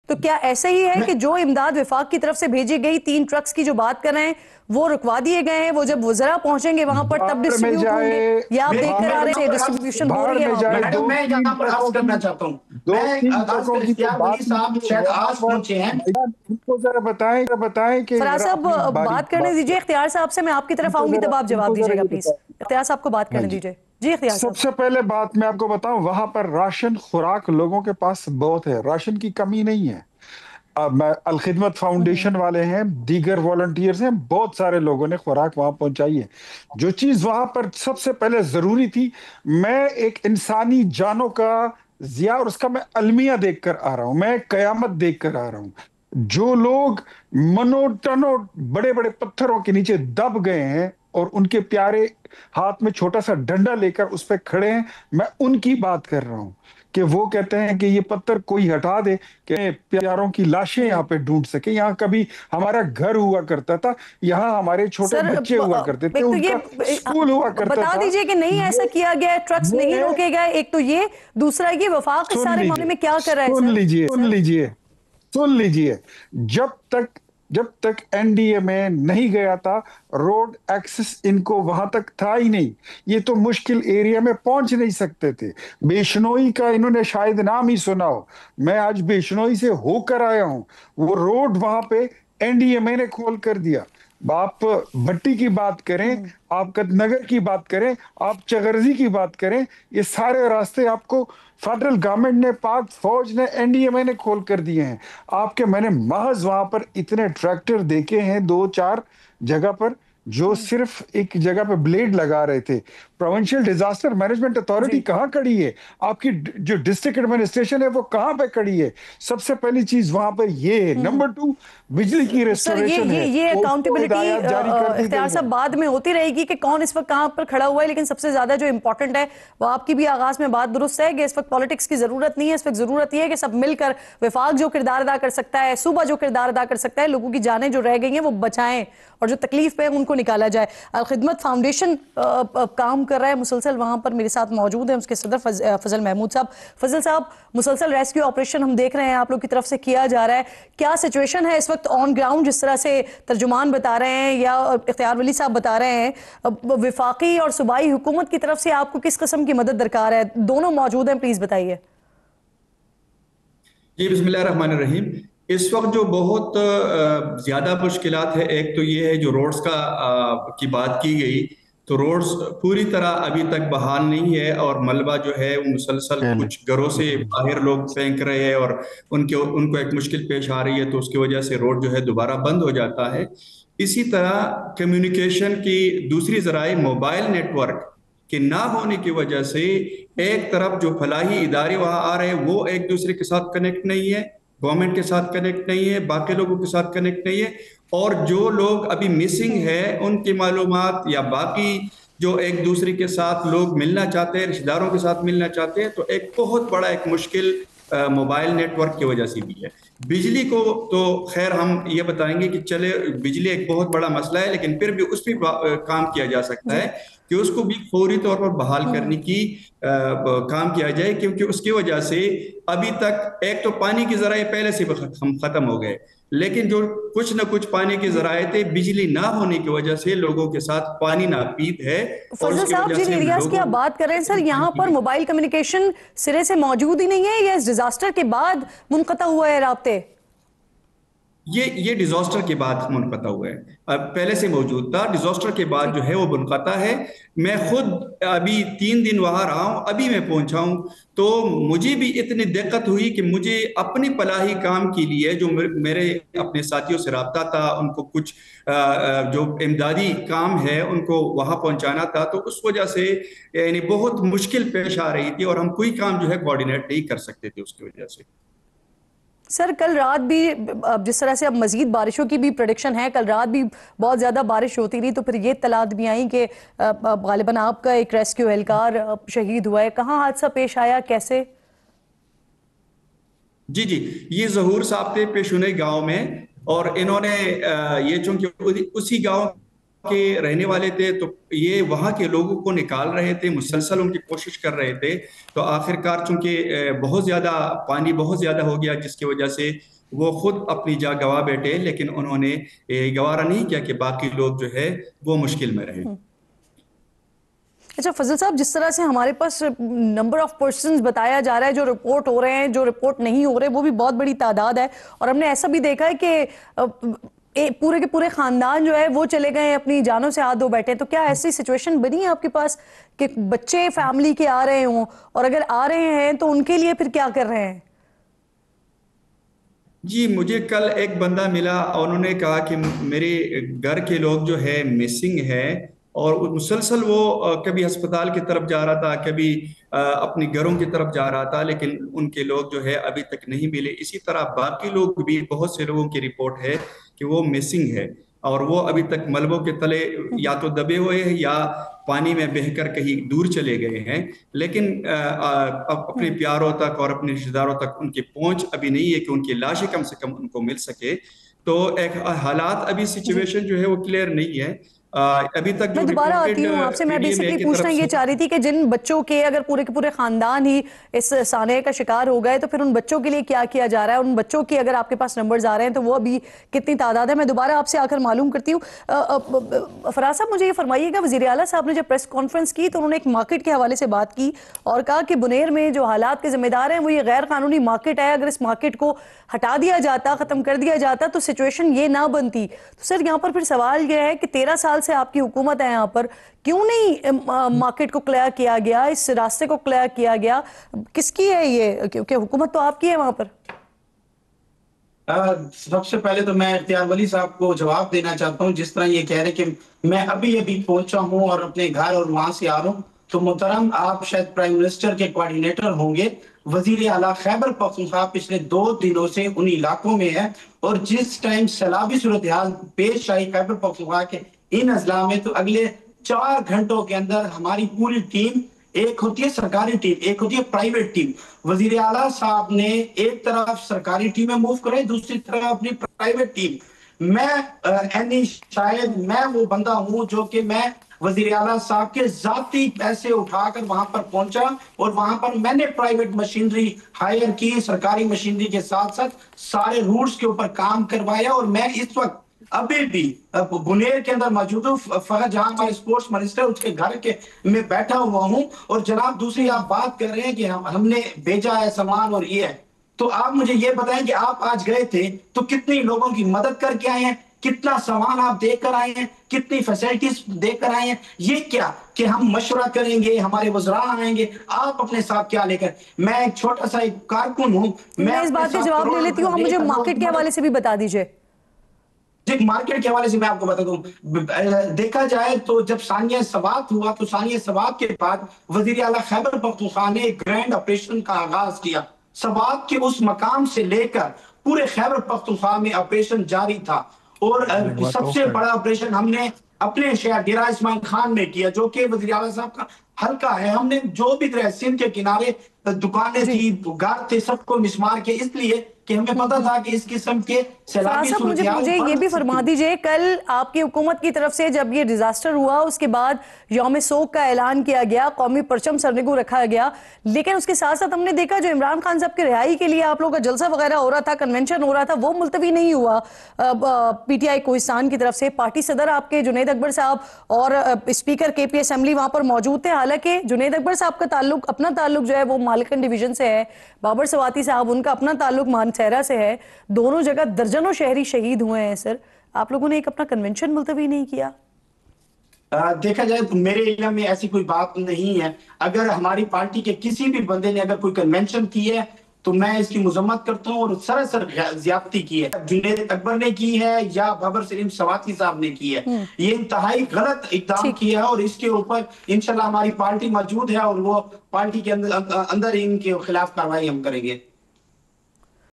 تو کیا ایسا ہی ہے کہ جو امداد وفاق کی طرف سے بھیجی گئی 3 ٹرکس کی جو بات کر رہے ہیں وہ رکوا دیے گئے ہیں، وہ جب وزراء پہنچیں گے وہاں پر تب ڈسٹریبیوٹ ہوں گے، یا آپ دیکھ کر آ رہے ہیں ڈسٹریبیوشن ہو رہی ہے وہاں پر؟ میڈم میں یہاں پر عرض کرنا چاہتا ہوں، میں اختیار ولی صاحب شاید آج پہنچے ہیں، ان کو ذرا بتائیں کہ فراز صاحب بات کرنے دیجئے اختیار صاحب سے، میں آپ کی طرف آؤں گی تب آپ جواب دیجئے گا پلیز. اختیار صاحب کو بات کرنے دیجئے. جی اختیار صاحب. سب سے پہلے بات میں آپ کو بتاؤں، وہاں پر راشن خوراک لوگوں کے پاس بہت ہے، راشن کی کمی نہیں ہے. الخدمت فاؤنڈیشن والے ہیں، دیگر والنٹیئرز ہیں، بہت سارے لوگوں نے خوراک وہاں پہنچائی ہے. جو چیز وہاں پر سب سے پہلے ضروری تھی، میں ایک انسانی جانوں کا ضیاع اور اس کا میں المیہ دیکھ کر آ رہا ہوں، میں قیامت دیکھ کر آ رہا ہوں. جو لوگ منو ٹنوں بڑے بڑے پتھروں کے نیچے دب گئے ہیں اور ان کے پیارے ہاتھ میں چھوٹا سا ڈنڈا لے کر اس پہ کھڑے ہیں، میں ان کی بات کر رہا ہوں کہ وہ کہتے ہیں کہ یہ پتھر کوئی ہٹا دے کہ پیاروں کی لاشیں یہاں پہ ڈھونڈ سکے. یہاں کبھی ہمارا گھر ہوا کرتا تھا، یہاں ہمارے چھوٹے بچے ہوا کرتے تھے، ان کا سکول ہوا کرتا تھا. بتا دیجئے کہ نہیں ایسا کیا گیا ہے، ٹرکس نہیں روکے گئے، ایک تو یہ، دوسرا یہ وفاق اس سارے معاملے میں کیا کر رہا ہے سر؟ سن لیجئے جب تک این ڈی اے میں نہیں گیا تھا، روڈ ایکسس ان کو وہاں تک تھا ہی نہیں. یہ تو مشکل ایریا میں پہنچ نہیں سکتے تھے. بیشنوئی کا انہوں نے شاید نام ہی سنا ہو، میں آج بیشنوئی سے ہو کر آیا ہوں. وہ روڈ وہاں پہ این ڈی اے میں نے کھول کر دیا. آپ بھٹی کی بات کریں، آپ کت نگر کی بات کریں، آپ چغرزی کی بات کریں، یہ سارے راستے آپ کو فیڈرل گورنمنٹ نے، پاک فوج نے، این ڈی اے میں نے کھول کر دیے ہیں. آپ کے میں نے محض وہاں پر اتنے ٹریکٹر دیکھے ہیں 2-4 جگہ پر جو صرف ایک جگہ پہ بلیڈ لگا رہے تھے. پروونشل ڈیزاسٹر مینجمنٹ اتھارٹی کہاں کھڑی ہے؟ آپ کی جو ڈسٹرکٹ ایڈمنسٹریشن ہے وہ کہاں پہ کھڑی ہے؟ سب سے پہلی چیز وہاں پر یہ ہے. نمبر 2، بجلی کی ریسٹوریشن ہے. یہ اکاؤنٹیبلٹی اختیار صاحب بعد میں ہوتی رہے گی کہ کون اس وقت کہاں پر کھڑا ہوا ہے، لیکن سب سے زیادہ جو امپورٹنٹ ہے وہ آپ کی بھی آغاز میں بات درست ہے کہ اس وقت پالیٹکس کی ضرورت نہیں ہے. اس وقت ضرورت یہ ہے کہ سب مل کر وفاق جو کردار ادا کر سکتا ہے، صوبہ جو کردار ادا کر سکتا ہے، لوگوں کی جانیں جو رہ گئی ہیں وہ بچائیں اور جو تکلیف پہ ان کو نکالا جائے. الخدمت فاؤنڈیشن کام کر رہا ہے مسلسل، وہاں پر میرے ساتھ موجود ہیں اس کے صدر فضل محمود صاحب. فضل صاحب، مسلسل ریسکیو آپریشن ہم دیکھ رہے ہیں آپ لوگ کی طرف سے کیا جا رہا ہے، کیا سچویشن ہے اس وقت آن گراؤنڈ؟ جس طرح سے ترجمان بتا رہے ہیں یا اختیار ولی صاحب بتا رہے ہیں، وفاقی اور صوبائی حکومت کی طرف سے آپ کو کس قسم کی مدد درکار ہے؟ دونوں موجود ہیں، پلیز بتائیے. جی بسم اللہ الرحمن الرحیم. اس وقت جو بہت زیادہ مشکلات ہے، ایک تو یہ ہے جو روڈز کی بات کی گئی، تو روڈز پوری طرح ابھی تک بحال نہیں ہے اور ملبہ جو ہے وہ مسلسل کچھ گھروں سے باہر لوگ پھینک رہے ہیں اور ان کو ایک مشکل پیش آ رہی ہے، تو اس کی وجہ سے روڈ جو ہے دوبارہ بند ہو جاتا ہے. اسی طرح کمیونیکیشن کی دوسری ذرائع موبائل نیٹ ورک کہ نہ ہونے کی وجہ سے ایک طرف جو فلاحی ادارے وہاں آ رہے ہیں وہ ایک دوسرے کے ساتھ کنیکٹ نہیں ہے، گورنمنٹ کے ساتھ کنیکٹ نہیں ہے، باقی لوگوں کے ساتھ کنیکٹ نہیں ہے، اور جو لوگ ابھی مسنگ ہے ان کی معلومات یا باقی جو ایک دوسرے کے ساتھ لوگ ملنا چاہتے ہیں، رشتہ داروں کے ساتھ ملنا چاہتے ہیں، تو ایک بہت بڑا ایک مشکل موبائل نیٹ ورک کی وجہ سے بھی ہے. بجلی کو تو خیر ہم یہ بتائیں گے کہ چلے بجلی ایک بہت بڑا مسئلہ ہے، لیکن پھر بھی اس پہ کام کیا جا سکتا ہے کہ اس کو بھی فوری طور پر بحال کرنے کی کام کیا جائے، کیونکہ اس کی وجہ سے ابھی تک ایک تو پانی کی ذرائع پہلے سے ختم ہو گئے، لیکن جو کچھ نہ کچھ پانی کی ذرائع تھے بجلی نہ ہونے کی وجہ سے لوگوں کے ساتھ پانی ناپید ہے. فضل صاحب جن ایریاز کی آپ بات کر رہے ہیں سر، یہاں پر موبائل کمیونیکیشن سرے سے موجود ہی نہیں ہے یا اس ڈیزاسٹر کے بعد منقطع ہوا ہے رابطے؟ یہ ڈیزاسٹر کے بعد منقطع ہوا ہے، پہلے سے موجود تھا، ڈیزاسٹر کے بعد جو ہے وہ منقطع ہے. میں خود ابھی 3 دن وہاں رہا ہوں، ابھی میں پہنچا ہوں، تو مجھے بھی اتنی دقت ہوئی کہ مجھے اپنی فلاحی کام کے لیے جو میرے اپنے ساتھیوں سے رابطہ تھا، ان کو کچھ جو امدادی کام ہے ان کو وہاں پہنچانا تھا، تو اس وجہ سے یعنی بہت مشکل پیش آ رہی تھی اور ہم کوئی کام جو ہے کوارڈینیٹ نہیں کر سکتے تھے اس کی وجہ سے. سر کل رات بھی جس طرح سے اب مزید بارشوں کی بھی پریڈکشن ہے، کل رات بھی بہت زیادہ بارش ہوتی رہی، تو پھر یہ اطلاعات بھی آئیں کہ غالباً آپ کا ایک ریسکیو اہلکار شہید ہوا ہے. کہاں حادثہ پیش آیا، کیسے؟ جی یہ ظہور صاحب تھے پیشونے گاؤں میں، اور انہوں نے یہ چونکہ اسی گاؤں کے رہنے والے تھے تو یہ وہاں کے لوگوں کو نکال رہے تھے، مسلسل ان کی کوشش کر رہے تھے، تو آخر کار چونکہ بہت زیادہ پانی بہت زیادہ ہو گیا جس کی وجہ سے وہ خود اپنی جا گوا بیٹھے، لیکن انہوں نے گوارا نہیں کیا کہ باقی لوگ جو ہے وہ مشکل میں رہیں۔ اچھا فضل صاحب، جس طرح سے ہمارے پاس نمبر آف پرسنز بتایا جا رہا ہے جو رپورٹ ہو رہے ہیں، جو رپورٹ نہیں ہو رہے، وہ بھی بہت بڑی تعداد ہے، اور ہم نے ایسا بھی دیکھا ہے کہ پورے کے پورے خاندان جو ہے وہ چلے گئے اپنی جانوں سے ہاتھ دھو بیٹھے. تو کیا ایسی سچویشن بنی ہے آپ کے پاس کہ بچے فیملی کے آ رہے ہوں، اور اگر آ رہے ہیں تو ان کے لیے پھر کیا کر رہے ہیں؟ جی مجھے کل ایک بندہ ملا، انہوں نے کہا کہ میرے گھر کے لوگ جو ہے مسنگ ہے، اور مسلسل وہ کبھی ہسپتال کی طرف جا رہا تھا، کبھی اپنی گھروں کی طرف جا رہا تھا، لیکن ان کے لوگ جو ہے ابھی تک نہیں ملے. اسی طرح باقی لوگ بھی، بہت سے لوگوں کی رپورٹ ہے کہ وہ مسنگ ہے، اور وہ ابھی تک ملبوں کے تلے یا تو دبے ہوئے ہیں یا پانی میں بہہ کر کہیں دور چلے گئے ہیں، لیکن اپنے پیاروں تک اور اپنے رشتہ داروں تک ان کی پہنچ ابھی نہیں ہے کہ ان کی لاشیں کم سے کم ان کو مل سکے. تو ایک حالات ابھی سچویشن جو ہے وہ کلیئر نہیں ہے ابھی تک. میں دوبارہ آتی ہوں آپ سے. میں بیسکلی پوچھنا یہ چاہ رہی تھی کہ جن بچوں کے اگر پورے کے پورے خاندان ہی اس سانحے کا شکار ہو گئے تو پھر ان بچوں کے لیے کیا کیا جا رہا ہے؟ ان بچوں کی اگر آپ کے پاس نمبرز آ رہے ہیں تو وہ ابھی کتنی تعداد ہے؟ میں دوبارہ آپ سے آ کر معلوم کرتی ہوں. فراز صاحب مجھے یہ فرمائیے گا، وزیر اعلیٰ صاحب نے جب پریس کانفرنس کی تو انہوں نے ایک مارکیٹ کے حوالے سے بات کی اور کہا کہ بنیر میں جو حالات کے ذمہ دار ہیں وہ یہ غیر قانونی مارکیٹ ہے، اگر اس مارکیٹ کو ہٹا دیا جاتا، ختم کر دیا جاتا تو سچویشن یہ نہ بنتی. تو سر یہاں پر پھر سوال یہ ہے کہ 13 سال سے آپ کی حکومت ہے یہاں پر، کیوں نہیں مارکیٹ کو کلیئر کیا گیا، اس راستے کو کلیئر کیا گیا؟ کس کی ہے یہ؟ کیونکہ حکومت تو آپ کی ہے وہاں پر. سب سے پہلے تو میں اختیار ولی صاحب کو جواب دینا چاہتا ہوں. جس طرح یہ کہہ رہے کہ میں ابھی پہنچا ہوں اور اپنے گھر اور وہاں سے آ رہا ہوں، تو محترم آپ شاید پرائم منسٹر کے کوارڈینیٹر ہوں گے. وزیر اعلیٰ خیبر پختونخوا پچھلے 2 دنوں سے ان علاقوں میں ہے، اور جس ٹائم سیلابی صورتحال پیش آئی خیبر پختونخوا کے ان اضلاع میں، تو اگلے 4 گھنٹوں کے اندر ہماری پوری ٹیم، ایک ہوتی ہے سرکاری ٹیم، ایک ہوتی ہے پرائیویٹ ٹیم. وزیر اعلیٰ صاحب نے ایک طرف سرکاری ٹیمیں موو کرے، دوسری طرف اپنی پرائیویٹ ٹیم. شاید میں وہ بندہ ہوں جو کہ میں وزیر اعلیٰ صاحب کے ذاتی پیسے اٹھا کر وہاں پر پہنچا، اور وہاں پر میں نے پرائیویٹ مشینری ہائر کی، سرکاری مشینری کے ساتھ ساتھ سارے روٹس کے اوپر کام کروایا. اور میں اس وقت ابھی بھی بنیر کے اندر موجود ہوں. فہد جہاں ہمارے اسپورٹس منسٹر، اس کے گھر کے میں بیٹھا ہوا ہوں. اور جناب دوسری آپ بات کر رہے ہیں کہ ہم نے بھیجا ہے سامان اور یہ ہے، تو آپ مجھے یہ بتائیں کہ آپ آج گئے تھے تو کتنی لوگوں کی مدد کر کے آئے ہیں، کتنا سامان آپ دے کر آئے ہیں، کتنی فیسلٹیز دے کر آئے ہیں؟ یہ کیا کہ ہم مشورہ کریں گے، ہمارے وزراء آئیں گے، آپ اپنے ساتھ کیا لے کر؟ میں ایک چھوٹا سا ایک کارکن ہوں. میں اس بات کا جواب لے لیتی ہوں، آپ مجھے مارکیٹ کے حوالے سے بھی بتا دیجئے. جی مارکیٹ کے حوالے سے میں آپ کو بتا دوں، دیکھا جائے تو جب ثانیہ سوات ہوا تو ثانیہ سوات کے بعد وزیر اعلیٰ خیبر پختونخوا نے ایک گرینڈ آپریشن کا آغاز کیا. سوات کے اس مقام سے لے کر پورے خیبر پختونخوا میں آپریشن جاری تھا، اور سب سے بڑا آپریشن ہم نے اپنے شہر ڈیرہ اسماعیل خان میں کیا، جو کہ وزیر اعلیٰ صاحب کا حلقہ ہے. ہم نے جو بھی سندھ کے کنارے دکانیں تھی، گھر تھے، سب کو مسمار کے، اس لیے کہ ہمیں پتا تھا کہ اس قسم کے سیلابی صورتحال. مجھے یہ بھی فرما دیجئے، کل آپ کی حکومت کی طرف سے جب یہ ڈیزاسٹر ہوا اس کے بعد یوم سوگ کا اعلان کیا گیا، قومی پرچم سرنگو رکھا گیا، لیکن اس کے ساتھ ساتھ ہم نے دیکھا جو عمران خان صاحب کے رہائی کے لیے آپ لوگوں کا جلسہ وغیرہ ہو رہا تھا، کنونشن ہو رہا تھا، وہ ملتوی نہیں ہوا پی ٹی آئی کوہستان کی طرف سے. پارٹی صدر آپ کے جنید اکبر صاحب اور اسپیکر کے پی اسمبلی وہاں پر موجود تھے. حالانکہ جنید اکبر صاحب کا اپنا تعلق جو ہے وہ مالکن ڈویژن سے ہے، بابر سواتی صاحب ان کا اپنا تعلق مانسہرہ سے ہے. دونوں جگہ درجنوں شہری شہید ہوئے ہیں. سر آپ لوگوں نے ایک اپنا کنونشن ملتوی نہیں کیا؟ دیکھا جائے تو میرے علم میں ایسی کوئی بات نہیں ہے. اگر ہماری پارٹی کے کسی بھی بندے نے اگر کوئی کنونشن کی ہے تو میں اس کی مذمت کرتا ہوں، اور سراسر زیادتی کی ہے. جنید اکبر نے کی ہے یا بابر سلیم سواتی صاحب نے کی ہے، یہ انتہائی غلط اقدام کیا ہے، اور اس کے اوپر انشاءاللہ ہماری پارٹی موجود ہے اور وہ پارٹی کے اندر ان کے خلاف کارروائی ہم کریں گے.